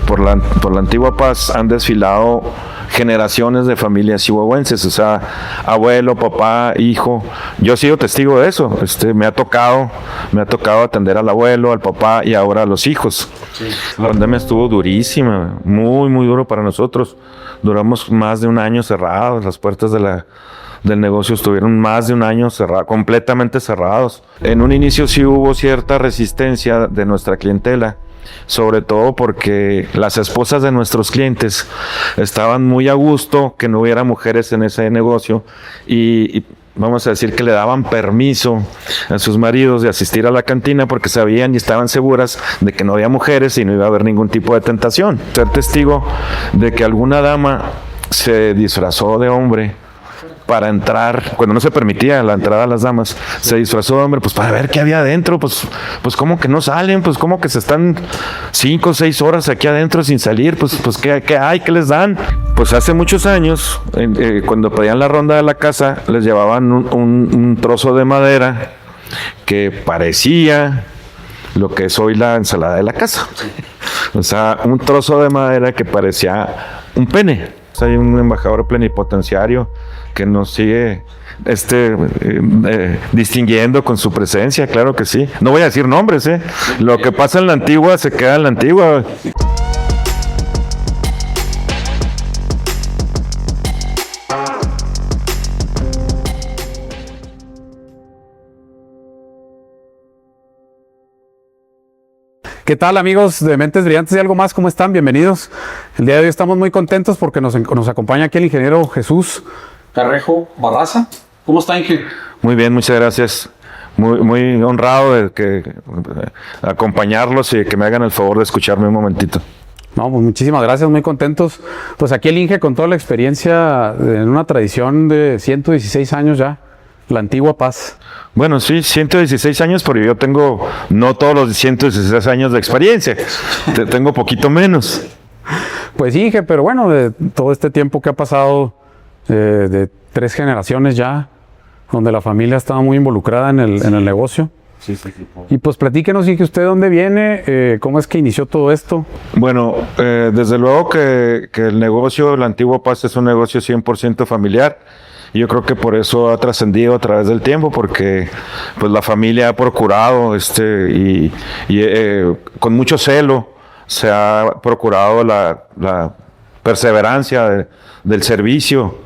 por la Antigua Paz han desfilado generaciones de familias chihuahuenses, o sea, abuelo, papá, hijo. Yo he sido testigo de eso. Me ha tocado atender al abuelo, al papá y ahora a los hijos. Sí. La pandemia estuvo durísima, muy, muy duro para nosotros. Duramos más de un año cerrados, las puertas del negocio estuvieron más de un año cerrados, completamente cerrados. En un inicio sí hubo cierta resistencia de nuestra clientela, sobre todo porque las esposas de nuestros clientes estaban muy a gusto que no hubiera mujeres en ese negocio y vamos a decir que le daban permiso a sus maridos de asistir a la cantina porque sabían y estaban seguras de que no había mujeres y no iba a haber ningún tipo de tentación. Ser testigo de que alguna dama se disfrazó de hombre para entrar, cuando no se permitía la entrada a las damas, se disfrazó de hombre, pues para ver qué había adentro, pues como que no salen, pues como que se están 5 o 6 horas aquí adentro sin salir, pues ¿qué hay? ¿Qué les dan? Pues hace muchos años, cuando pedían la ronda de la casa, les llevaban un trozo de madera que parecía lo que es hoy la ensalada de la casa. O sea, un trozo de madera que parecía un pene. Hay un embajador plenipotenciario que nos sigue distinguiendo con su presencia, claro que sí. No voy a decir nombres, Lo que pasa en la antigua se queda en la antigua. ¿Qué tal, amigos de Mentes Brillantes y algo más? ¿Cómo están? Bienvenidos. El día de hoy estamos muy contentos porque nos acompaña aquí el ingeniero Jesús Carrejo Barraza. ¿Cómo está, Inge? Muy bien, muchas gracias. Muy honrado de acompañarlos y que me hagan el favor de escucharme un momentito. No, pues muchísimas gracias, muy contentos. Pues aquí el Inge con toda la experiencia en una tradición de 116 años ya, la Antigua Paz. Bueno, sí, 116 años, pero yo tengo no todos los 116 años de experiencia, tengo poquito menos. Pues sí, Inge, pero bueno, de todo este tiempo que ha pasado, de 3 generaciones ya, donde la familia estaba muy involucrada en el negocio. Sí. Y pues platíquenos, Inge, ¿usted dónde viene? ¿Cómo es que inició todo esto? Bueno, desde luego que el negocio, la Antigua Paz, es un negocio 100% familiar. Yo creo que por eso ha trascendido a través del tiempo, porque pues la familia ha procurado con mucho celo se ha procurado la perseverancia del servicio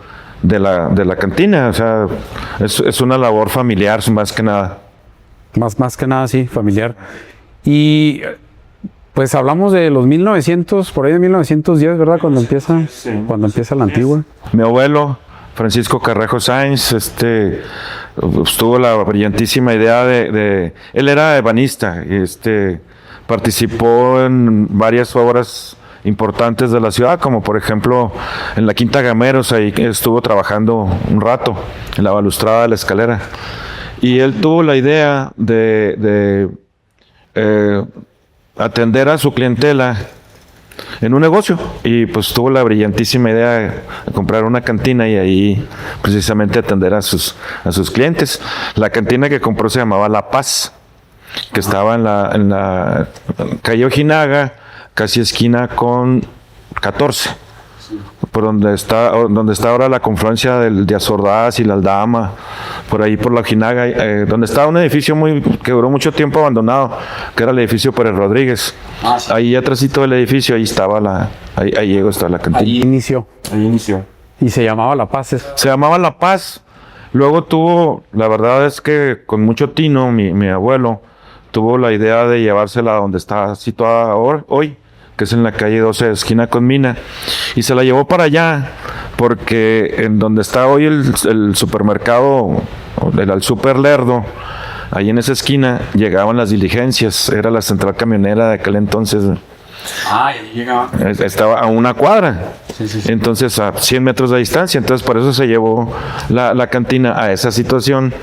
de la cantina. O sea, es una labor familiar más que nada. Más que nada, sí, familiar. Y pues hablamos de los 1900, por ahí de 1910, ¿verdad? Cuando empieza la antigua. Mi abuelo Francisco Carrejo Sáenz, tuvo la brillantísima idea él era ebanista, participó en varias obras importantes de la ciudad, como por ejemplo en la Quinta Gameros, ahí estuvo trabajando un rato, en la balustrada de la escalera. Y él tuvo la idea de atender a su clientela en un negocio, y pues tuvo la brillantísima idea de comprar una cantina y ahí precisamente atender a sus clientes. La cantina que compró se llamaba La Paz, que estaba en la calle Ojinaga, casi esquina con 14, por donde está ahora la confluencia de Azordaz y la Aldama, por ahí por la Ojinaga, donde estaba un edificio que duró mucho tiempo abandonado, que era el edificio Pérez Rodríguez. Sí. Ahí atrásito del edificio, ahí estaba estaba la cantina. Ahí inició. Y se llamaba La Paz. Se llamaba La Paz. Luego la verdad es que con mucho tino, mi abuelo tuvo la idea de llevársela a donde está situada hoy, que es en la calle 12, esquina con Mina, y se la llevó para allá, porque en donde está hoy el supermercado, el Super Lerdo, ahí en esa esquina llegaban las diligencias, era la central camionera de aquel entonces. Ahí llegaba. Estaba a una cuadra, sí. Entonces a 100 metros de distancia, entonces por eso se llevó la cantina a esa situación,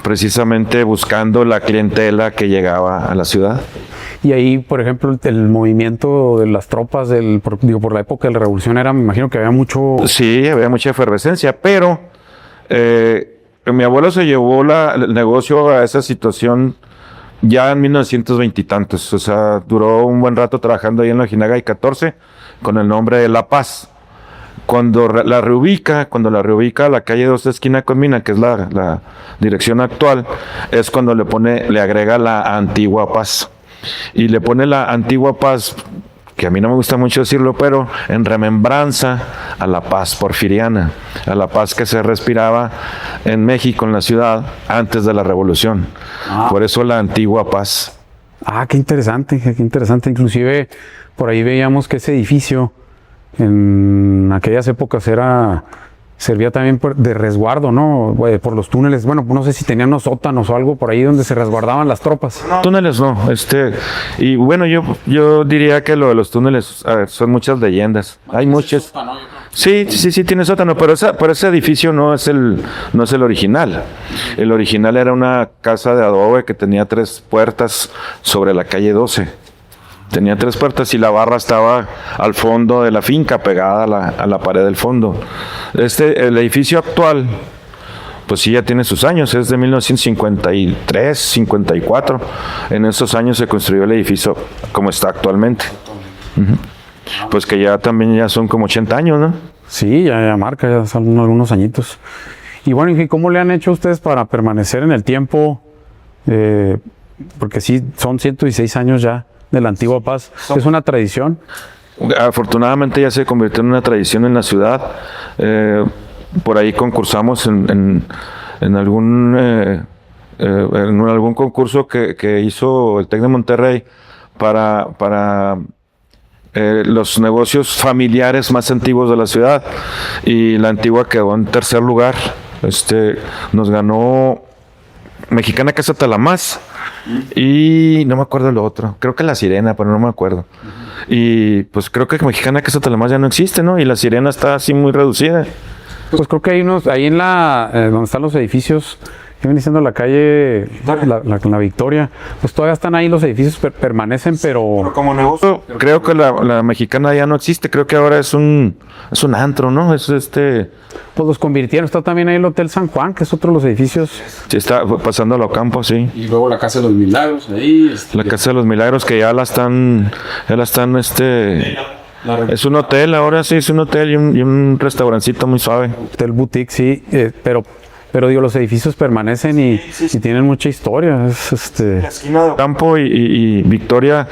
precisamente buscando la clientela que llegaba a la ciudad. Y ahí, por ejemplo, el movimiento de las tropas, por la época de la Revolución, me imagino que había mucho... Sí, había mucha efervescencia, pero mi abuelo se llevó el negocio a esa situación ya en 1920 y tantos. O sea, duró un buen rato trabajando ahí en la Ojinaga y 14 con el nombre de La Paz. Cuando la reubica a la calle 2 esquina con Mina, que es la dirección actual, es cuando le agrega la Antigua Paz. Y le pone la Antigua Paz, que a mí no me gusta mucho decirlo, pero en remembranza a la paz porfiriana, a la paz que se respiraba en México, en la ciudad, antes de la Revolución. Por eso la Antigua Paz. Qué interesante, qué interesante. Inclusive por ahí veíamos que ese edificio en aquellas épocas servía también de resguardo, ¿no? Por los túneles. Bueno, no sé si tenían unos sótanos o algo por ahí donde se resguardaban las tropas. No, túneles no. Y bueno, yo diría que lo de los túneles, a ver, son muchas leyendas. Hay muchas. Sí, tiene sótano, pero ese edificio no es el original. El original era una casa de adobe que tenía 3 puertas sobre la calle 12. Tenía 3 puertas y la barra estaba al fondo de la finca, pegada a la pared del fondo. El edificio actual, pues sí ya tiene sus años, es de 1953, 54. En esos años se construyó el edificio como está actualmente. Pues que ya son como 80 años, ¿no? Sí, ya marca, ya son algunos añitos. Y bueno, ¿y cómo le han hecho ustedes para permanecer en el tiempo? Porque sí, son 116 años ya de la Antigua Paz. ¿Es una tradición? Afortunadamente ya se convirtió en una tradición en la ciudad. Por ahí concursamos en algún concurso que hizo el TEC de Monterrey para los negocios familiares más antiguos de la ciudad, y la Antigua quedó en tercer lugar. Nos ganó Mexicana Casa Talamás y no me acuerdo lo otro, creo que La Sirena, pero no me acuerdo. Y pues creo que Mexicana Casa Talamás ya no existe, ¿no? Y La Sirena está así muy reducida. Pues creo que hay unos, ahí en donde están los edificios, que viene siendo la calle, la Victoria, pues todavía están ahí los edificios, permanecen, pero como negocio, creo que la Mexicana ya no existe, creo que ahora es un antro, ¿no? Pues los convirtieron. Está también ahí el Hotel San Juan, que es otro de los edificios. Sí, está pasando a los campos, sí. Y luego la Casa de los Milagros, ahí. La Casa de los Milagros, que ya la están, es un hotel, ahora sí, es un hotel y un restaurancito muy suave. Hotel Boutique, sí, pero digo, los edificios permanecen y tienen mucha historia. La esquina de Campo y Victoria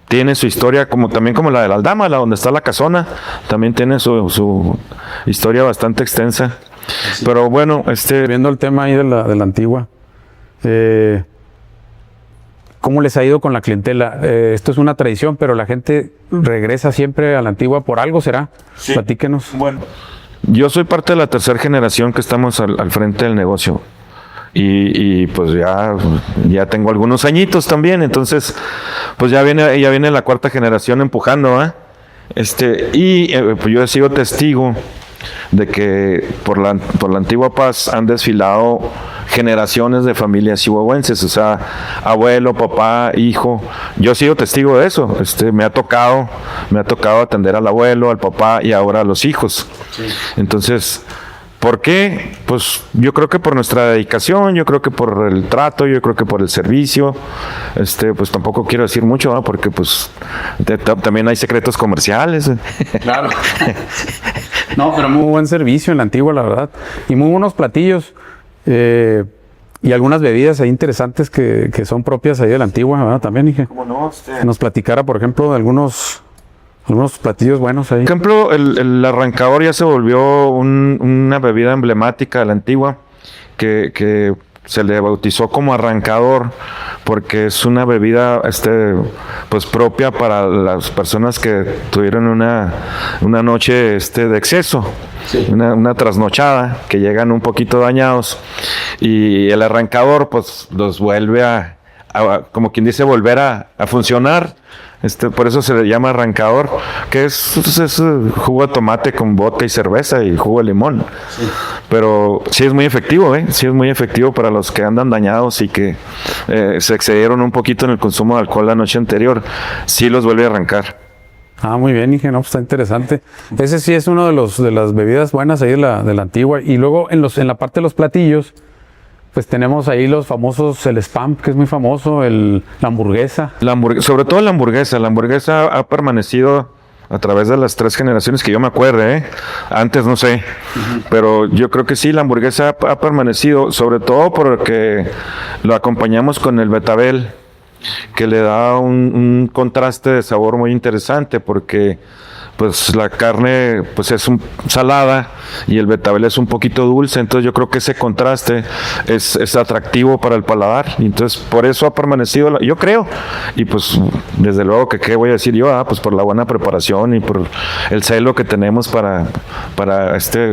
tiene su historia, también como la de la Aldama, donde está la casona, también tiene su historia bastante extensa. Sí. Pero bueno, viendo el tema ahí de la Antigua, ¿cómo les ha ido con la clientela? Esto es una tradición, pero la gente regresa siempre a la Antigua, ¿por algo será? Sí. Platíquenos. Bueno, yo soy parte de la tercera generación que estamos al frente del negocio. Y pues ya tengo algunos añitos también, entonces pues ya viene la 4ª generación empujando, pues yo he sido testigo de que por la Antigua Paz han desfilado generaciones de familias chihuahuenses, o sea, abuelo, papá, hijo. Yo he sido testigo de eso. Me ha tocado atender al abuelo, al papá y ahora a los hijos. Sí. Entonces, ¿por qué? Pues yo creo que por nuestra dedicación, yo creo que por el trato, yo creo que por el servicio. Pues tampoco quiero decir mucho, ¿no? Porque pues también hay secretos comerciales. Claro. No, pero muy buen servicio en la Antigua, la verdad. Y muy buenos platillos. Y algunas bebidas ahí interesantes que son propias ahí de la Antigua, ¿verdad? También, dije. ¿Cómo no? Nos platicara, por ejemplo, de algunos platillos buenos ahí. Por ejemplo, el arrancador ya se volvió una bebida emblemática de la Antigua, que se le bautizó como arrancador porque es una bebida pues propia para las personas que tuvieron una noche de exceso. Sí. Una trasnochada, que llegan un poquito dañados, y el arrancador pues los vuelve a como quien dice, volver a funcionar. Por eso se le llama arrancador, que es jugo de tomate con vodka y cerveza y jugo de limón. Sí. Pero sí es muy efectivo, sí es muy efectivo para los que andan dañados y que se excedieron un poquito en el consumo de alcohol la noche anterior. Sí los vuelve a arrancar. Muy bien, dije, no, pues está interesante. Ese sí es uno de las bebidas buenas ahí de la Antigua. Y luego en la parte de los platillos, pues tenemos ahí los famosos, el spam, que es muy famoso, la hamburguesa. Sobre todo la hamburguesa ha permanecido a través de las 3 generaciones que yo me acuerde, antes no sé, pero yo creo que sí, la hamburguesa ha permanecido, sobre todo porque lo acompañamos con el betabel, que le da un contraste de sabor muy interesante, porque pues la carne pues es salada y el betabel es un poquito dulce, entonces yo creo que ese contraste es atractivo para el paladar, y entonces por eso ha permanecido, yo creo, y pues desde luego que qué voy a decir yo, pues por la buena preparación y por el celo que tenemos para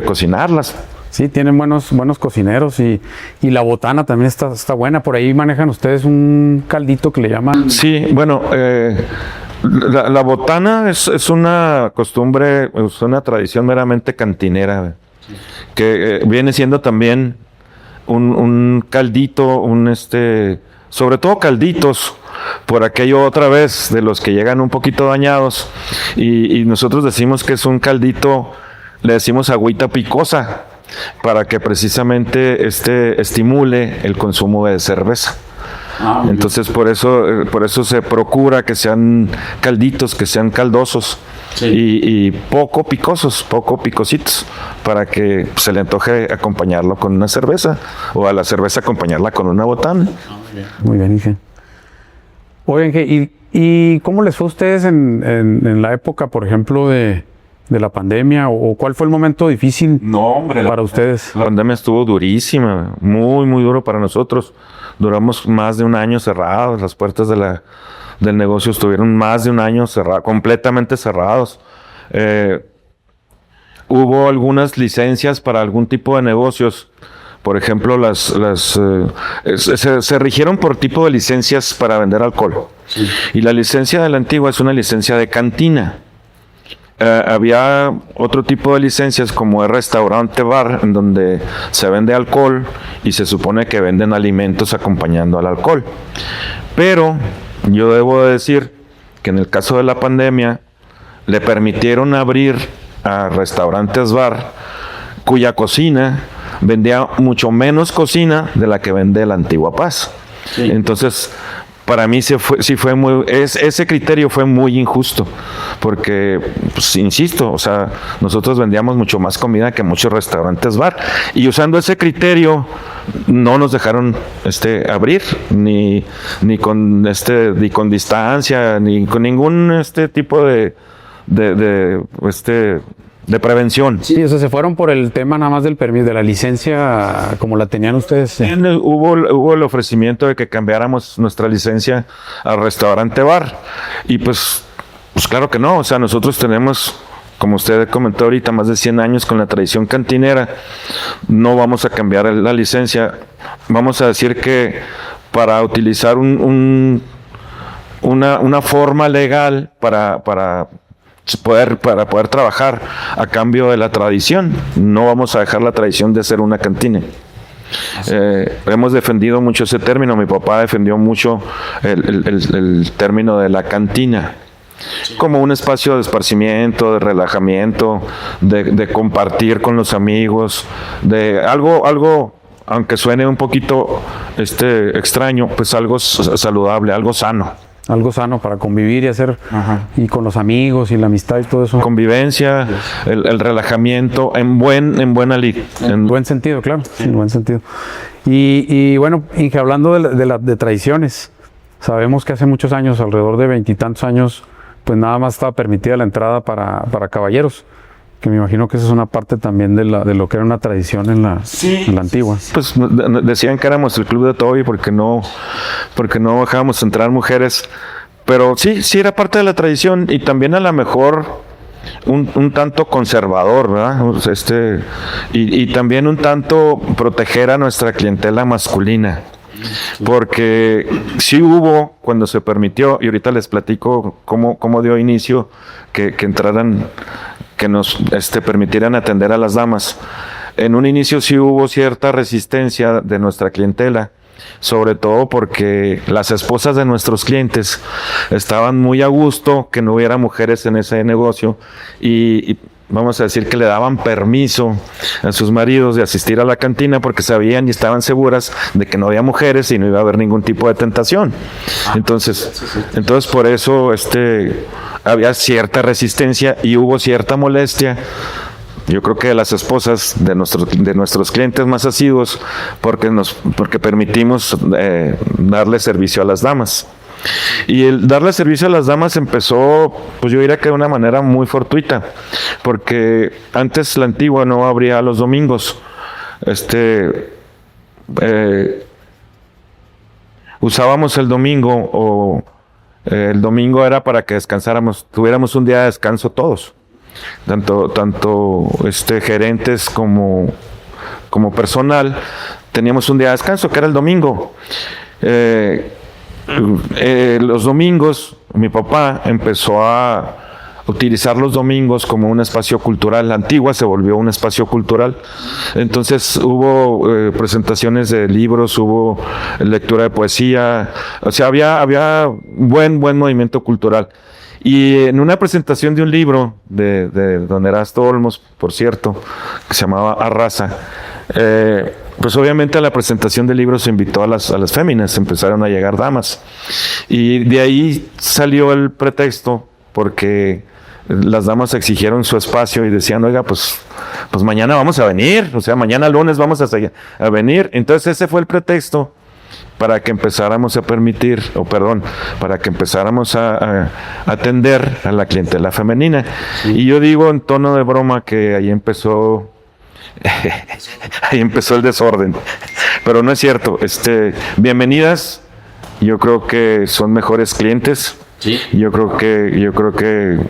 cocinarlas. Sí, tienen buenos cocineros, y la botana también está buena. Por ahí manejan ustedes un caldito que le llaman. Sí, bueno, la botana es una costumbre, es una tradición meramente cantinera, que viene siendo también un caldito, sobre todo calditos, por aquello otra vez de los que llegan un poquito dañados, y nosotros decimos que es un caldito, le decimos agüita picosa, para que precisamente estimule el consumo de cerveza. Entonces por eso se procura que sean calditos, que sean caldosos, y poco picosos, poco picositos, para que se le antoje acompañarlo con una cerveza, o a la cerveza acompañarla con una botana. Muy bien, Inge. Oigan, ¿y cómo les fue a ustedes en la época, por ejemplo, de la pandemia, o cuál fue el momento difícil para ustedes? La pandemia estuvo durísima, muy, muy duro para nosotros. Duramos más de un año cerrados, las puertas del negocio estuvieron más de un año cerrados, completamente cerrados. Hubo algunas licencias para algún tipo de negocios. Por ejemplo, se rigieron por tipo de licencias para vender alcohol. Sí. Y la licencia de la antigua es una licencia de cantina. Había otro tipo de licencias como el restaurante bar, en donde se vende alcohol y se supone que venden alimentos acompañando al alcohol. Pero yo debo decir que en el caso de la pandemia le permitieron abrir a restaurantes bar cuya cocina vendía mucho menos cocina de la que vende la Antigua Paz. Sí. Entonces, para mí ese criterio fue muy injusto, porque, pues, insisto, o sea, nosotros vendíamos mucho más comida que muchos restaurantes bar, y usando ese criterio no nos dejaron abrir, ni con distancia, ni con ningún tipo de prevención. Sí, o sea, se fueron por el tema nada más del permiso, de la licencia, como la tenían ustedes. Hubo el ofrecimiento de que cambiáramos nuestra licencia al restaurante bar, y pues claro que no, o sea, nosotros tenemos, como usted comentó ahorita, más de 100 años con la tradición cantinera. No vamos a cambiar la licencia. Vamos a decir que para utilizar una forma legal para poder trabajar a cambio de la tradición. No vamos a dejar la tradición de ser una cantina. Hemos defendido mucho ese término. Mi papá defendió mucho el término de la cantina, como un espacio de esparcimiento, de relajamiento, de compartir con los amigos, de algo, aunque suene un poquito extraño, pues algo saludable, algo sano. Algo sano para convivir y hacer, y con los amigos y la amistad y todo eso. Convivencia, el relajamiento en buena lid. En buen sentido, claro, sí. En buen sentido. Y bueno, Inge, hablando de tradiciones, sabemos que hace muchos años, alrededor de 20 y tantos años, pues nada más estaba permitida la entrada para caballeros, que me imagino que esa es una parte también de lo que era una tradición en la antigua. Pues decían que éramos el club de Toby porque no dejábamos entrar mujeres, pero sí era parte de la tradición, y también a lo mejor un tanto conservador, ¿verdad? Y también un tanto proteger a nuestra clientela masculina. Porque sí hubo, cuando se permitió, y ahorita les platico cómo dio inicio que entraran, que nos permitieran atender a las damas. En un inicio sí hubo cierta resistencia de nuestra clientela, sobre todo porque las esposas de nuestros clientes estaban muy a gusto que no hubiera mujeres en ese negocio, y vamos a decir que le daban permiso a sus maridos de asistir a la cantina porque sabían y estaban seguras de que no había mujeres y no iba a haber ningún tipo de tentación. Entonces por eso había cierta resistencia y hubo cierta molestia. Yo creo que de las esposas de nuestros clientes más asiduos porque permitimos darle servicio a las damas. Y el darle servicio a las damas empezó, pues yo diría que de una manera muy fortuita, porque antes la antigua no abría los domingos. Usábamos el domingo o el domingo era para que descansáramos, tuviéramos un día de descanso todos, tanto gerentes como personal, teníamos un día de descanso que era el domingo. Los domingos, mi papá empezó a utilizar los domingos como un espacio cultural. La antigua se volvió un espacio cultural. Entonces hubo presentaciones de libros, hubo lectura de poesía, o sea, había buen movimiento cultural. Y en una presentación de un libro de don Erasto Olmos, por cierto, que se llamaba Arrasa, pues obviamente a la presentación del libro se invitó a las féminas, empezaron a llegar damas. Y de ahí salió el pretexto porque las damas exigieron su espacio y decían, oiga, pues mañana vamos a venir, o sea, mañana lunes vamos a venir. Entonces ese fue el pretexto para que empezáramos a para que empezáramos a atender a la clientela femenina. Sí. Y yo digo en tono de broma que ahí empezó el desorden, pero no es cierto. Bienvenidas, yo creo que son mejores clientes. Sí. Yo creo que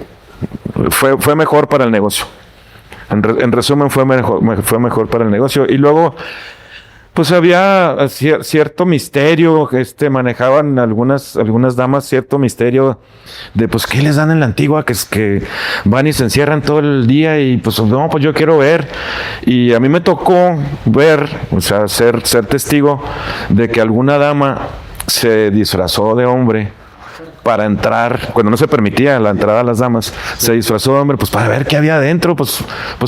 fue mejor para el negocio. En resumen, fue mejor para el negocio. Y luego, pues había cierto misterio, manejaban algunas damas cierto misterio de pues qué les dan en la antigua, que van y se encierran todo el día y pues no, pues yo quiero ver. Y a mí me tocó ver, o sea, ser testigo de que alguna dama se disfrazó de hombre para entrar, cuando no se permitía la entrada a las damas, se disfrazó de hombre, pues para ver qué había adentro, pues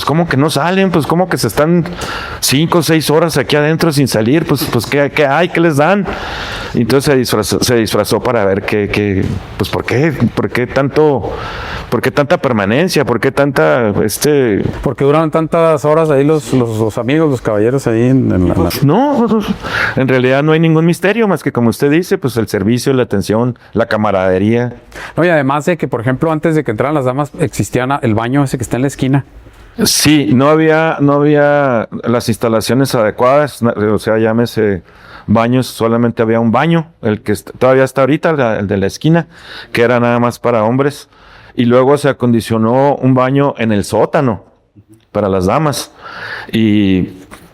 como que no salen, pues como que se están 5 o 6 horas aquí adentro sin salir, pues qué hay, qué les dan. Y entonces se disfrazó para ver pues por qué tanta permanencia, por qué tanta ¿Por qué duran tantas horas ahí los amigos, los caballeros ahí en la... No, en realidad no hay ningún misterio más que, como usted dice, pues el servicio, la atención, la camaradería. No, y además de que, por ejemplo, antes de que entraran las damas, existía el baño ese que está en la esquina. Sí, no había las instalaciones adecuadas, o sea, llámese baños, solamente había un baño, el que todavía está ahorita, el de la esquina, que era nada más para hombres, y luego se acondicionó un baño en el sótano para las damas, y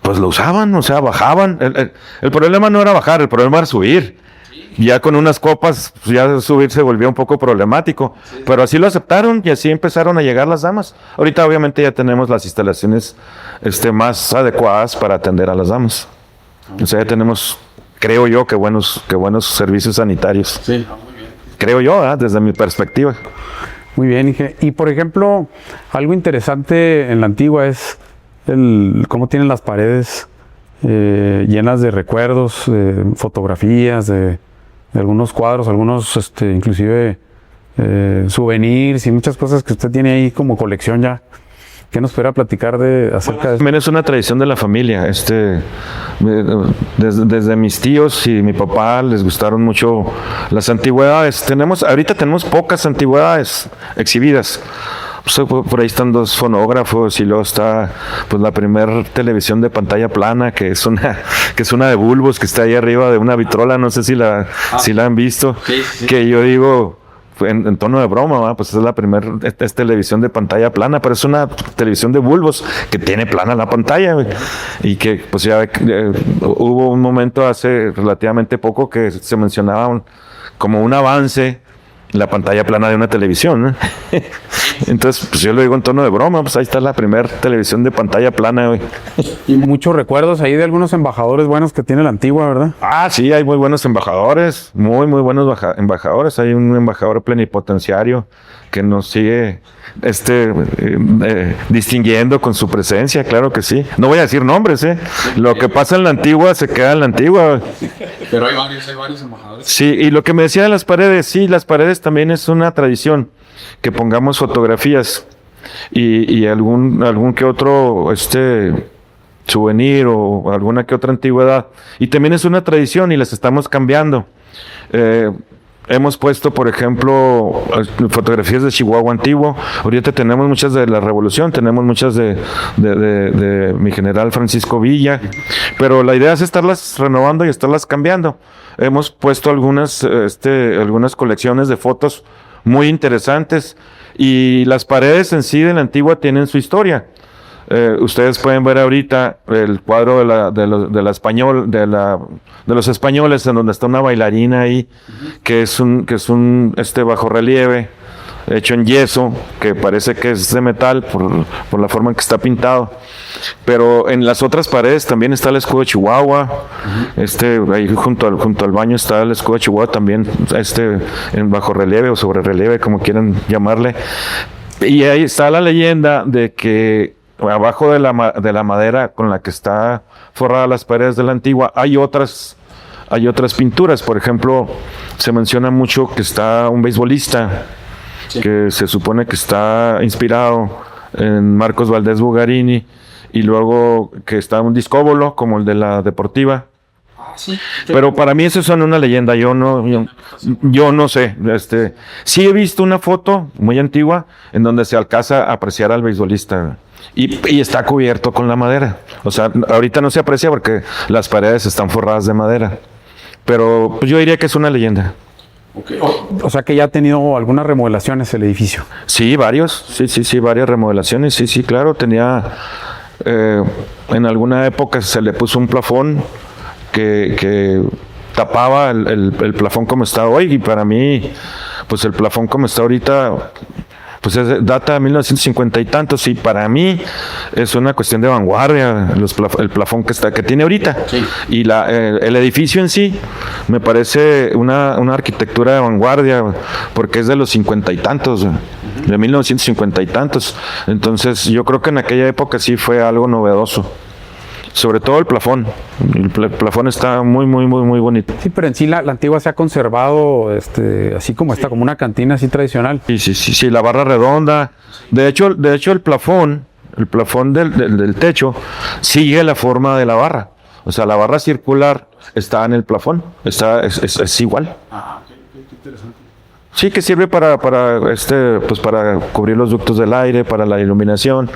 pues lo usaban, o sea, bajaban. El problema no era bajar, el problema era subir. Ya con unas copas, ya subir se volvió un poco problemático, sí. Pero así lo aceptaron y así empezaron a llegar las damas. Ahorita obviamente ya tenemos las instalaciones más adecuadas para atender a las damas. O sea, ya tenemos, creo yo, que buenos servicios sanitarios. Sí. Creo yo, desde mi perspectiva. Muy bien, Inge. Y por ejemplo, algo interesante en la antigua es cómo tienen las paredes llenas de recuerdos, fotografías, de algunos cuadros, algunos inclusive souvenirs y muchas cosas que usted tiene ahí como colección ya. ¿Qué nos pudiera platicar acerca de eso? También es una tradición de la familia. Desde mis tíos y mi papá les gustaron mucho las antigüedades. Ahorita tenemos pocas antigüedades exhibidas. Por ahí están 2 fonógrafos y luego está pues la primer televisión de pantalla plana que es una de bulbos que está ahí arriba de una vitrola, no sé si la han visto, sí. Que yo digo en tono de broma, pues es la primera televisión de pantalla plana, pero es una televisión de bulbos que tiene plana la pantalla, y que pues ya hubo un momento hace relativamente poco que se mencionaba como un avance la pantalla plana de una televisión, ¿no? entonces pues yo lo digo en tono de broma, pues ahí está la primera televisión de pantalla plana, güey. Y muchos recuerdos ahí de algunos embajadores buenos que tiene la Antigua, ¿verdad? Ah, sí, hay muy buenos embajadores, muy buenos embajadores. Hay un embajador plenipotenciario que nos sigue distinguiendo con su presencia, claro que sí. No voy a decir nombres, ¿eh? Lo que pasa en la Antigua se queda en la Antigua. Pero hay varios embajadores. Sí, y lo que me decía de las paredes, sí, las paredes también es una tradición, que pongamos fotografías y algún que otro souvenir o alguna que otra antigüedad. Y también es una tradición y las estamos cambiando. Hemos puesto, por ejemplo, fotografías de Chihuahua antiguo. Ahorita tenemos muchas de la Revolución, tenemos muchas de mi general Francisco Villa, pero la idea es estarlas renovando y estarlas cambiando. Hemos puesto algunas colecciones de fotos muy interesantes y las paredes en sí de la Antigua tienen su historia. Ustedes pueden ver ahorita el cuadro de los españoles, en donde está una bailarina ahí, que es un bajorrelieve hecho en yeso, que parece que es de metal por la forma en que está pintado. Pero en las otras paredes también está el escudo de Chihuahua. Ahí junto al baño está el escudo de Chihuahua también, en bajorrelieve o sobrerrelieve, como quieran llamarle. Y ahí está la leyenda de que abajo de la madera con la que está forrada las paredes de la Antigua hay otras pinturas. Por ejemplo, se menciona mucho que está un beisbolista, sí, que se supone que está inspirado en Marcos Valdés Bugarini, y luego que está un discóbolo como el de la Deportiva. Sí, pero para mí eso son una leyenda. Yo no sé. Sí he visto una foto muy antigua en donde se alcanza a apreciar al beisbolista. Y está cubierto con la madera. O sea, ahorita no se aprecia porque las paredes están forradas de madera. Pero pues yo diría que es una leyenda. Okay. O sea que ya ha tenido algunas remodelaciones el edificio. Sí, varias remodelaciones. Sí, claro. Tenía, en alguna época se le puso un plafón que tapaba el plafón como está hoy. Y para mí, pues el plafón como está ahorita, pues data de 1950 y tantos, y para mí es una cuestión de vanguardia el plafón que tiene ahorita. Sí. Y el edificio en sí me parece una arquitectura de vanguardia, porque es de los 50 y tantos, de 1950 y tantos. Entonces yo creo que en aquella época sí fue algo novedoso. Sobre todo el plafón. El plafón está muy bonito. Sí, pero en sí la Antigua se ha conservado así como está, como una cantina así tradicional. Sí, la barra redonda. De hecho el plafón del techo sigue la forma de la barra. O sea, la barra circular está en el plafón. Es igual. Ah, qué interesante. Sí, que sirve para cubrir los ductos del aire, para la iluminación,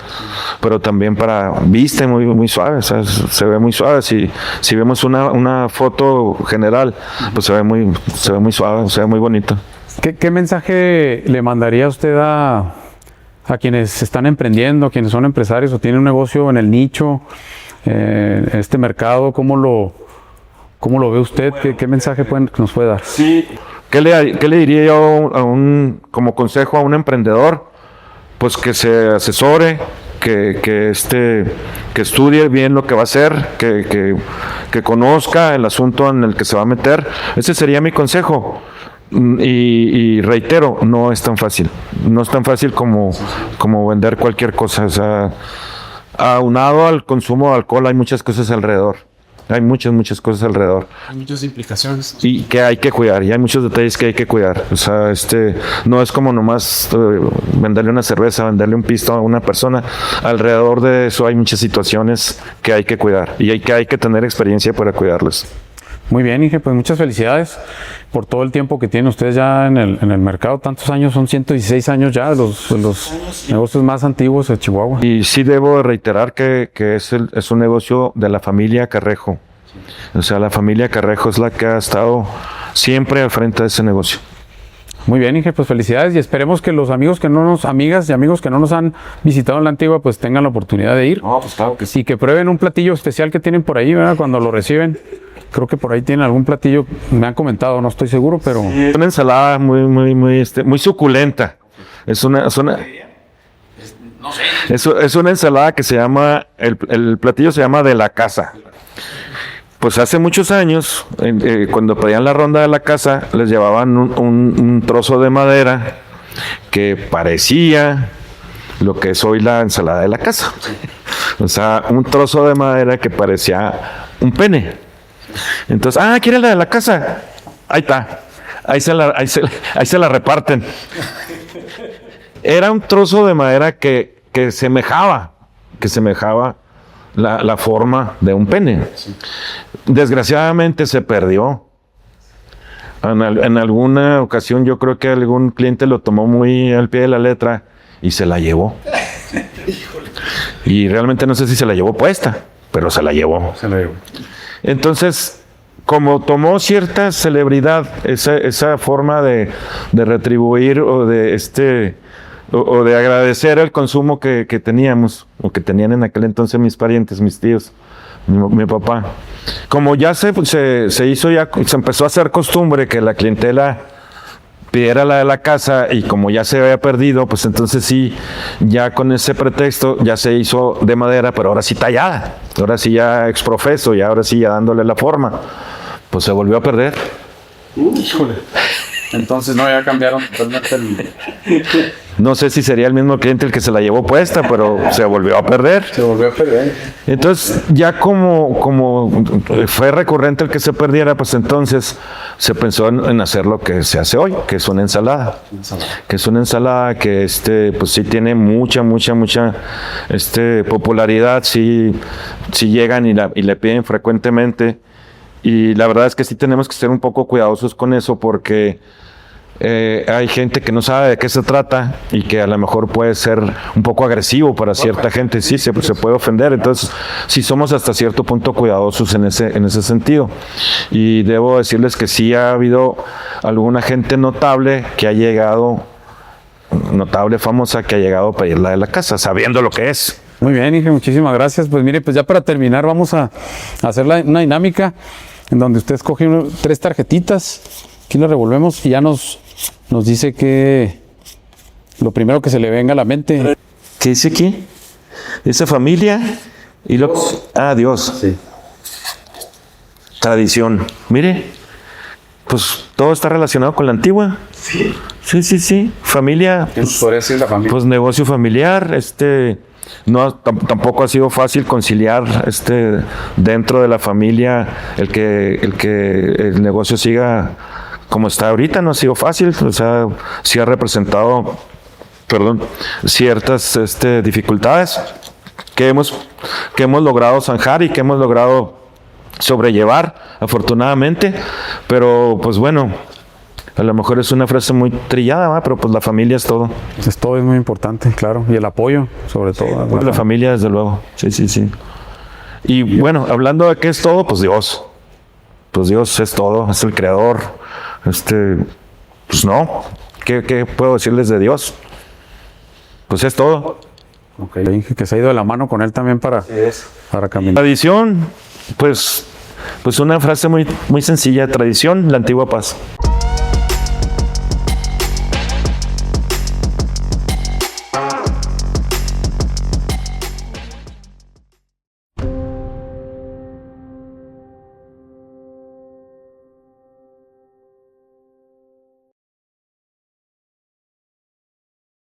pero también viste muy suave, o sea, se ve muy suave. Si vemos una foto general, pues se ve muy suave, se ve muy bonito. ¿Qué mensaje le mandaría usted a quienes están emprendiendo, a quienes son empresarios o tienen un negocio en el nicho, en este mercado? ¿Cómo lo ve usted? ¿Qué mensaje nos puede dar? Sí. ¿Qué le diría yo como consejo a un emprendedor? Pues que se asesore, que estudie bien lo que va a hacer, que conozca el asunto en el que se va a meter. Ese sería mi consejo. Y reitero, no es tan fácil. No es tan fácil como vender cualquier cosa. O sea, aunado al consumo de alcohol, hay muchas cosas alrededor. Hay muchas cosas alrededor. Hay muchas implicaciones. Y que hay que cuidar, y hay muchos detalles que hay que cuidar. O sea, no es como nomás venderle una cerveza, venderle un pisto a una persona. Alrededor de eso hay muchas situaciones que hay que cuidar, y hay que tener experiencia para cuidarlas. Muy bien, Inge, pues muchas felicidades por todo el tiempo que tienen ustedes ya en el mercado. Tantos años, son 116 años ya, los negocios más antiguos de Chihuahua. Y sí debo reiterar que es un negocio de la familia Carrejo. O sea, la familia Carrejo es la que ha estado siempre al frente de ese negocio. Muy bien, Inge, pues felicidades, y esperemos que los amigas y amigos que no nos han visitado en la Antigua pues tengan la oportunidad de ir. No, pues claro que sí. Y que prueben un platillo especial que tienen por ahí, ¿verdad? Cuando lo reciben. Creo que por ahí tienen algún platillo, me han comentado, no estoy seguro, pero... Sí, una ensalada muy suculenta. Es una No sé. Es una ensalada que se llama, el platillo se llama de la casa. Pues hace muchos años, cuando pedían la ronda de la casa, les llevaban un trozo de madera que parecía lo que es hoy la ensalada de la casa. O sea, un trozo de madera que parecía un pene. Entonces, ¿quiere la de la casa? Ahí está. Ahí se la reparten. Era un trozo de madera que semejaba la forma de un pene. Desgraciadamente se perdió. En alguna ocasión yo creo que algún cliente lo tomó muy al pie de la letra y se la llevó. Y realmente no sé si se la llevó puesta, pero se la llevó. Entonces, como tomó cierta celebridad esa forma de retribuir o de agradecer el consumo que teníamos, o que tenían en aquel entonces mis parientes, mis tíos, mi papá. Como ya se hizo, se empezó a hacer costumbre que la clientela pidiera la de la casa, y como ya se había perdido, pues entonces sí, ya con ese pretexto ya se hizo de madera, pero ahora sí tallada, ahora sí ya exprofeso, y ahora sí ya dándole la forma, pues se volvió a perder. Híjole. Entonces no, ya cambiaron totalmente No sé si sería el mismo cliente el que se la llevó puesta, pero se volvió a perder. Se volvió a perder. Entonces, ya como fue recurrente el que se perdiera, pues entonces se pensó en hacer lo que se hace hoy, que es una ensalada. Que es una ensalada que pues sí tiene mucha popularidad, sí llegan y le piden frecuentemente. Y la verdad es que sí tenemos que ser un poco cuidadosos con eso, porque hay gente que no sabe de qué se trata y que a lo mejor puede ser un poco agresivo para cierta gente. Sí, se puede ofender. Entonces, sí somos hasta cierto punto cuidadosos en ese sentido. Y debo decirles que sí ha habido alguna gente notable que ha llegado, notable, famosa, que ha llegado a pedirla de la casa, sabiendo lo que es. Muy bien, Inge, muchísimas gracias. Pues mire, pues ya para terminar vamos a hacer una dinámica en donde usted escoge 3 tarjetitas, aquí las revolvemos y ya nos dice que lo primero que se le venga a la mente. ¿Qué dice aquí? Dice familia y Dios. Sí. Tradición. Mire, pues todo está relacionado con la antigua. Sí. Sí. Familia. Podría decir la familia. Pues negocio familiar, no, tampoco ha sido fácil conciliar dentro de la familia el que el negocio siga como está ahorita. No ha sido fácil, o sea, sí ha representado, ciertas dificultades que hemos logrado zanjar y que hemos logrado sobrellevar, afortunadamente. Pero pues bueno, a lo mejor es una frase muy trillada, ¿va? Pero pues la familia es todo. Es todo, es muy importante, claro. Y el apoyo, sobre todo. Sí, la familia, desde luego. Sí. Y bueno, hablando de qué es todo, pues Dios. Pues Dios es todo, es el creador. Pues no. ¿Qué puedo decirles de Dios? Pues es todo. Okay. Que se ha ido de la mano con él también para caminar. Tradición, pues una frase muy sencilla. Tradición, la antigua paz.